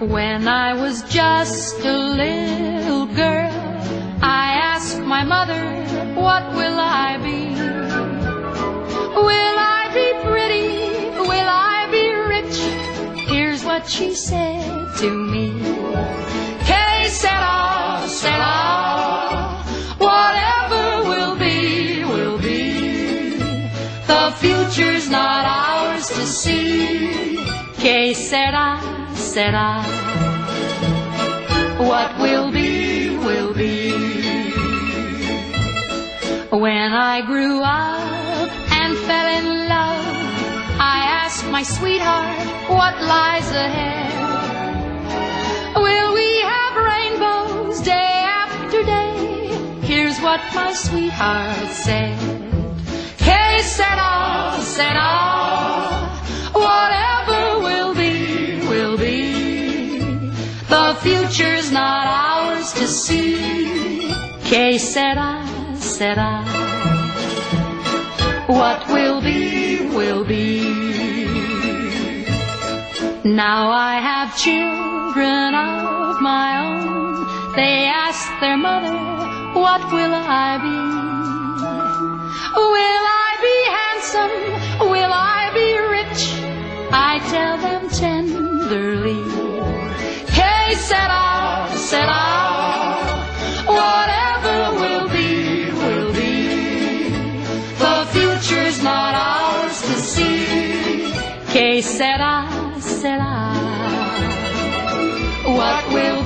When I was just a little girl, I asked my mother, what will I be? Will I be pretty? Will I be rich? Here's what she said to me. Que sera, sera, whatever will be, will be. The future's not ours to see. Que sera, sera, what will be, will be. When I grew up and fell in love, I asked my sweetheart, what lies ahead? Will we have rainbows day after day? Here's what my sweetheart said. Que sera, sera, whatever will be, will be. The future's not ours to see. Que sera, sera, what will be, will be. Now I have children of my own. They ask their mother, what will I be? Will I be handsome? Will I be rich? I tell them tenderly, que sera, sera, whatever will be, will be. The future's not ours to see. Que sera, sera, what will